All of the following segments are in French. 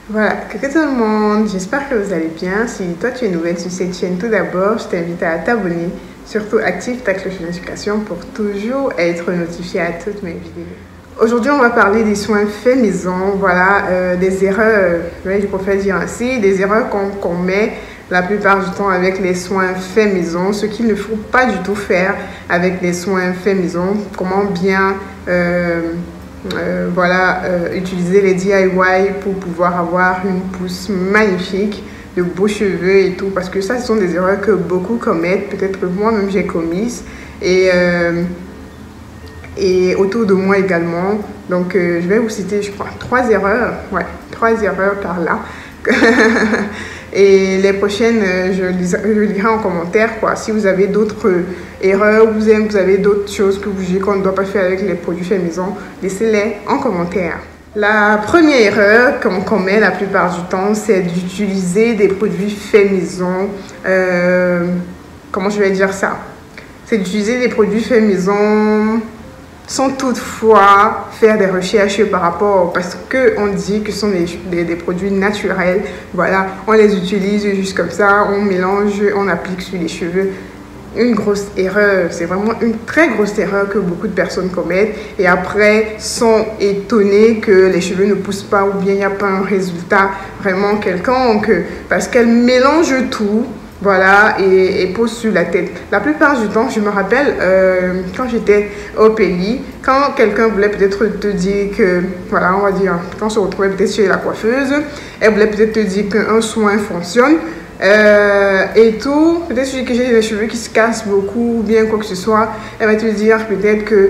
Voilà, coucou tout le monde, j'espère que vous allez bien. Si toi tu es nouvelle sur cette chaîne, tout d'abord, je t'invite à t'abonner. Surtout, active ta cloche de notification pour toujours être notifié à toutes mes vidéos. Aujourd'hui, on va parler des soins faits maison, voilà, des erreurs, je préfère dire ainsi, des erreurs qu'on commet la plupart du temps avec les soins faits maison, ce qu'il ne faut pas du tout faire avec les soins faits maison, comment bien utiliser les DIY pour pouvoir avoir une pousse magnifique, de beaux cheveux et tout, parce que ça, ce sont des erreurs que beaucoup commettent, peut-être que moi-même j'ai commises, et autour de moi également. Donc, je vais vous citer, je crois, 3 erreurs, trois erreurs par là. Et les prochaines, je lirai en commentaire, quoi. Si vous avez d'autres erreurs, vous avez d'autres choses que vous jugez qu'on ne doit pas faire avec les produits faits maison, laissez-les en commentaire. La première erreur qu'on commet la plupart du temps, c'est d'utiliser des produits faits maison. Comment je vais dire ça? C'est d'utiliser des produits faits maison sans toutefois faire des recherches par rapport, parce qu'on dit que ce sont des produits naturels. Voilà, on les utilise juste comme ça, on mélange, on applique sur les cheveux. Une grosse erreur, c'est vraiment une très grosse erreur que beaucoup de personnes commettent et après sont étonnées que les cheveux ne poussent pas ou bien il n'y a pas un résultat vraiment quelconque parce qu'elles mélangent tout. Voilà, et pose sur la tête. La plupart du temps, je me rappelle, quand j'étais au pays, quand quelqu'un voulait peut-être te dire que, voilà, on va dire, quand on se retrouvait peut-être chez la coiffeuse, elle voulait peut-être te dire qu'un soin fonctionne, et tout, peut-être que j'ai des cheveux qui se cassent beaucoup, ou bien quoi que ce soit, elle va te dire peut-être que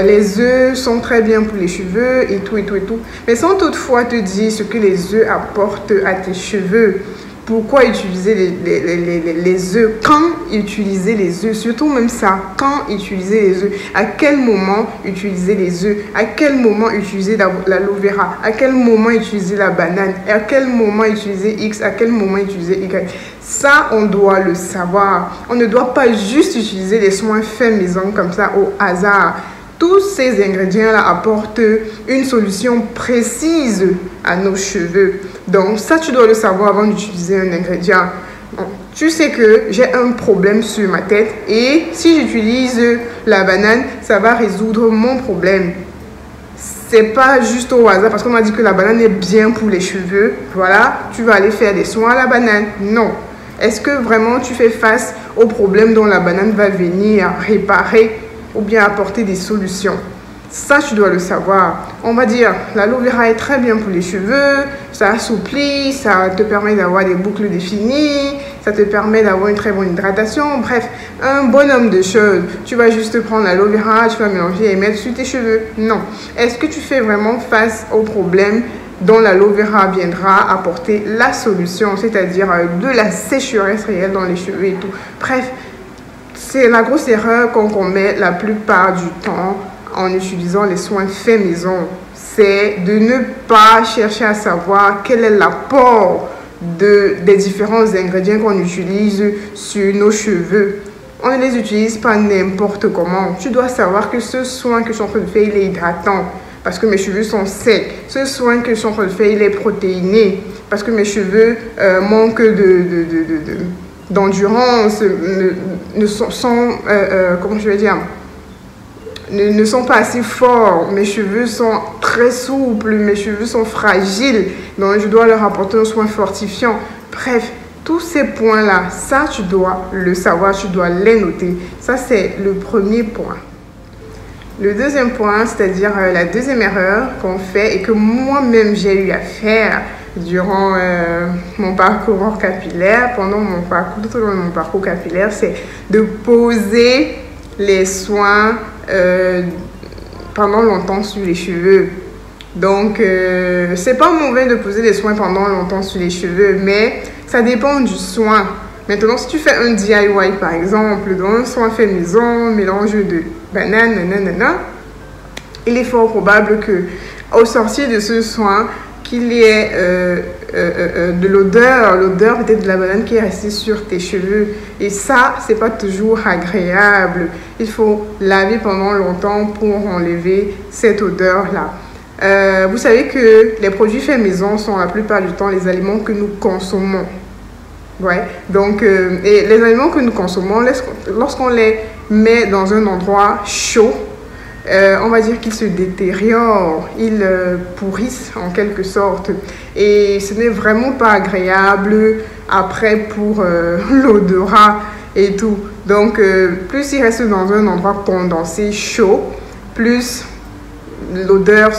les œufs sont très bien pour les cheveux, et tout, et tout, et tout. Mais sans toutefois te dire ce que les œufs apportent à tes cheveux. Pourquoi utiliser les œufs? Quand utiliser les œufs? Surtout même ça, quand utiliser les œufs? À quel moment utiliser les œufs? À quel moment utiliser l'aloe vera? À quel moment utiliser la banane? À quel moment utiliser X? À quel moment utiliser Y? Ça, on doit le savoir. On ne doit pas juste utiliser les soins faits maison comme ça au hasard. Tous ces ingrédients-là apportent une solution précise à nos cheveux. Donc, ça, tu dois le savoir avant d'utiliser un ingrédient. Bon, tu sais que j'ai un problème sur ma tête et si j'utilise la banane, ça va résoudre mon problème. C'est pas juste au hasard parce qu'on m'a dit que la banane est bien pour les cheveux. Voilà, tu vas aller faire des soins à la banane. Non. Est-ce que vraiment tu fais face au problème dont la banane va venir réparer ou bien apporter des solutions? Ça, tu dois le savoir. On va dire, l'aloe vera est très bien pour les cheveux, ça assouplit, ça te permet d'avoir des boucles définies, ça te permet d'avoir une très bonne hydratation. Bref, un bonhomme de choses. Tu vas juste prendre l'aloe vera, tu vas mélanger et mettre sur tes cheveux. Non. Est-ce que tu fais vraiment face au problème dont l'aloe vera viendra apporter la solution, c'est-à-dire de la sécheresse réelle dans les cheveux et tout? Bref, c'est la grosse erreur qu'on commet la plupart du temps en utilisant les soins faits maison. C'est de ne pas chercher à savoir quel est l'apport des différents ingrédients qu'on utilise sur nos cheveux. On ne les utilise pas n'importe comment. Tu dois savoir que ce soin que je suis en train de faire, il est hydratant parce que mes cheveux sont secs. Ce soin que je suis en train de faire, il est protéiné parce que mes cheveux manquent d'endurance, comment je vais dire, ne sont pas assez forts. Mes cheveux sont très souples, mes cheveux sont fragiles, donc je dois leur apporter un soin fortifiant. Bref, tous ces points-là, ça tu dois le savoir, tu dois les noter. Ça, c'est le premier point. Le deuxième point, c'est-à-dire la deuxième erreur qu'on fait et que moi-même j'ai eu à faire durant mon parcours capillaire, tout au long de mon parcours capillaire, c'est de poser les soins pendant longtemps sur les cheveux. Donc, c'est pas mauvais de poser les soins pendant longtemps sur les cheveux, mais ça dépend du soin. Maintenant, si tu fais un DIY par exemple, dans un soin fait maison, mélange de banane, il est fort probable que au sortir de ce soin, qu'il y ait de l'odeur peut-être de la banane qui est restée sur tes cheveux. Et ça, c'est pas toujours agréable. Il faut laver pendant longtemps pour enlever cette odeur-là. Vous savez que les produits faits maison sont la plupart du temps les aliments que nous consommons. Ouais. Donc, et les aliments que nous consommons, lorsqu'on les met dans un endroit chaud, on va dire qu'ils se détériorent, ils pourrissent en quelque sorte. Et ce n'est vraiment pas agréable après pour l'odorat et tout. Donc, plus ils restent dans un endroit condensé, chaud, plus l'odeur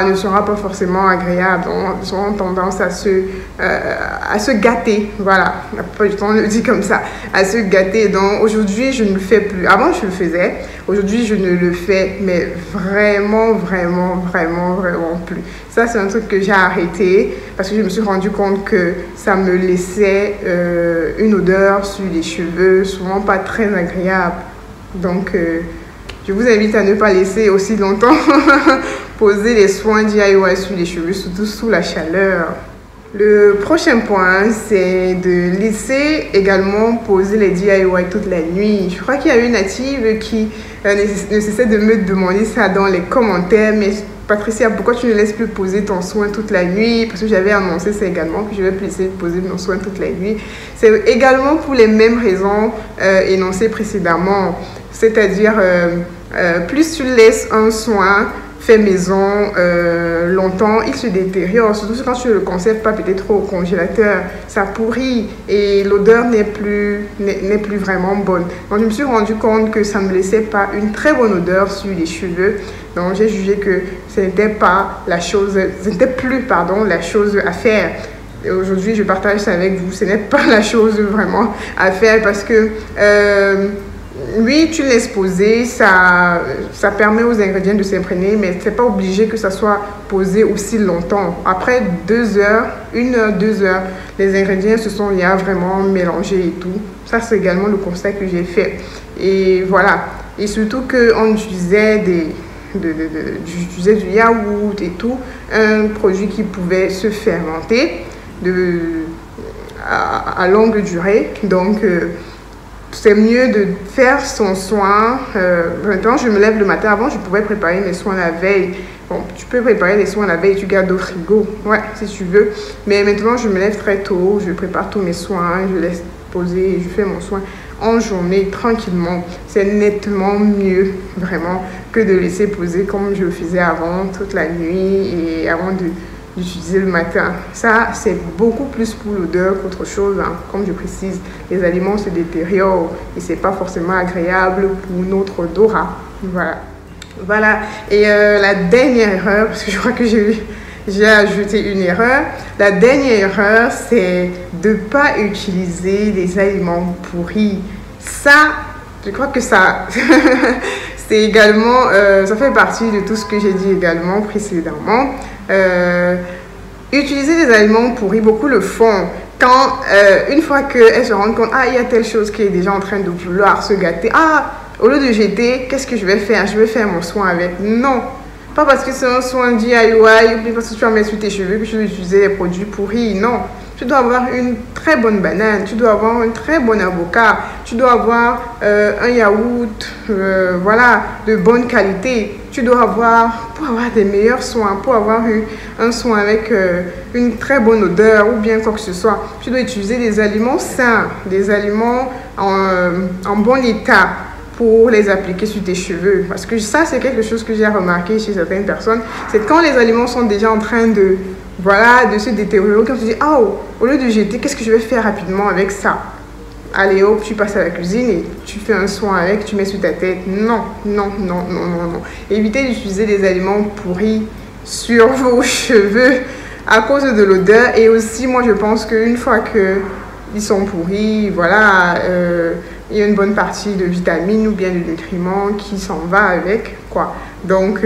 ne sera pas forcément agréable. Ils auront tendance à se gâter. Voilà, la plupart du temps on le dit comme ça, à se gâter. Donc aujourd'hui, je ne le fais plus. Avant, je le faisais. Aujourd'hui, je ne le fais, mais vraiment plus. Ça, c'est un truc que j'ai arrêté parce que je me suis rendu compte que ça me laissait une odeur sur les cheveux, souvent pas très agréable. Donc, je vous invite à ne pas laisser aussi longtemps poser les soins DIY sur les cheveux, surtout sous la chaleur. Le prochain point, c'est de laisser également poser les DIY toute la nuit. Je crois qu'il y a une native qui ne cessait de me demander ça dans les commentaires, mais Patricia, pourquoi tu ne laisses plus poser ton soin toute la nuit? Parce que j'avais annoncé ça également, que je vais plus laisser poser mon soin toute la nuit. C'est également pour les mêmes raisons énoncées précédemment. C'est-à-dire, plus tu laisses un soin fait maison longtemps, il se détériore. Surtout quand tu ne le conserves pas peut-être trop au congélateur, ça pourrit et l'odeur n'est plus vraiment bonne. Donc, je me suis rendu compte que ça ne me laissait pas une très bonne odeur sur les cheveux. Donc, j'ai jugé que ce n'était plus la chose à faire. Et aujourd'hui, je partage ça avec vous. Ce n'est pas la chose vraiment à faire parce que oui, tu laisses poser, ça permet aux ingrédients de s'imprégner, mais ce n'est pas obligé que ça soit posé aussi longtemps. Après 2 heures, 1 heure, 2 heures, les ingrédients se sont vraiment mélangés et tout. Ça, c'est également le constat que j'ai fait. Et voilà. Et surtout qu'on utilisait du yaourt et tout, un produit qui pouvait se fermenter à longue durée. Donc, c'est mieux de faire son soin. Maintenant, je me lève le matin. Avant, je pouvais préparer mes soins la veille. Bon, tu peux préparer les soins la veille, tu gardes au frigo. Ouais, si tu veux. Mais maintenant, je me lève très tôt. Je prépare tous mes soins. Je laisse poser. Je fais mon soin en journée, tranquillement. C'est nettement mieux, vraiment, que de laisser poser comme je le faisais avant, toute la nuit et avant d'utiliser le matin. Ça, c'est beaucoup plus pour l'odeur qu'autre chose. Hein. Comme je précise, les aliments se détériorent et c'est pas forcément agréable pour notre odorat. Voilà. Et la dernière erreur, parce que je crois que j'ai ajouté une erreur. La dernière erreur, c'est de ne pas utiliser des aliments pourris. Ça, je crois que ça, c'est également, ça fait partie de tout ce que j'ai dit également précédemment. Utiliser des aliments pourris, beaucoup le font. Quand, une fois qu'elles se rendent compte, il y a telle chose qui est déjà en train de vouloir se gâter. Au lieu de jeter, qu'est-ce que je vais faire? Je vais faire mon soin avec. Non. Pas parce que c'est un soin DIY, ou parce que tu vas mettre sur tes cheveux que tu dois utiliser des produits pourris. Non. Tu dois avoir une très bonne banane, tu dois avoir un très bon avocat, tu dois avoir un yaourt, de bonne qualité. Tu dois avoir, pour avoir des meilleurs soins, pour avoir un soin avec une très bonne odeur ou bien quoi que ce soit, tu dois utiliser des aliments sains, des aliments en bon état, pour les appliquer sur tes cheveux. Parce que ça, c'est quelque chose que j'ai remarqué chez certaines personnes. C'est quand les aliments sont déjà en train de se détériorer, quand tu dis, au lieu de jeter, qu'est-ce que je vais faire rapidement avec ça? Allez, hop, tu passes à la cuisine et tu fais un soin avec, tu mets sur ta tête. Non. Évitez d'utiliser des aliments pourris sur vos cheveux à cause de l'odeur. Et aussi, moi, je pense qu'une fois qu'ils sont pourris, il y a une bonne partie de vitamines ou bien de nutriments qui s'en va avec, quoi. Donc,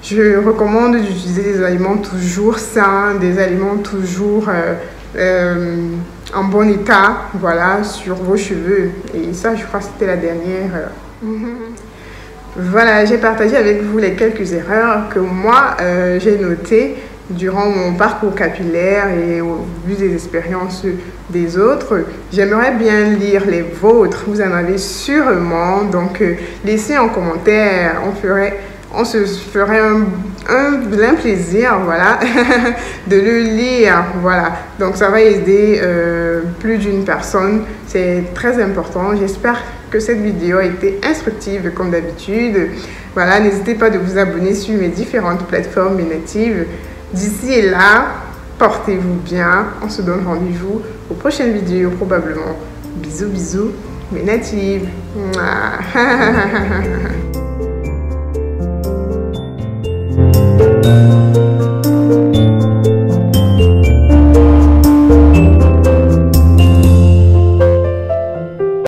je recommande d'utiliser des aliments toujours sains, des aliments toujours en bon état, sur vos cheveux. Et ça, je crois que c'était la dernière. Voilà, j'ai partagé avec vous les quelques erreurs que moi, j'ai notées durant mon parcours capillaire et au vu des expériences des autres. J'aimerais bien lire les vôtres, vous en avez sûrement, donc laissez en commentaire, on ferait on se ferait un vilain plaisir, voilà, de le lire, voilà. Donc ça va aider plus d'une personne, c'est très important. J'espère que cette vidéo a été instructive comme d'habitude. Voilà, n'hésitez pas de vous abonner sur mes différentes plateformes natives. D'ici et là, portez-vous bien. On se donne rendez-vous aux prochaines vidéos probablement. Bisous, bisous, mes natives.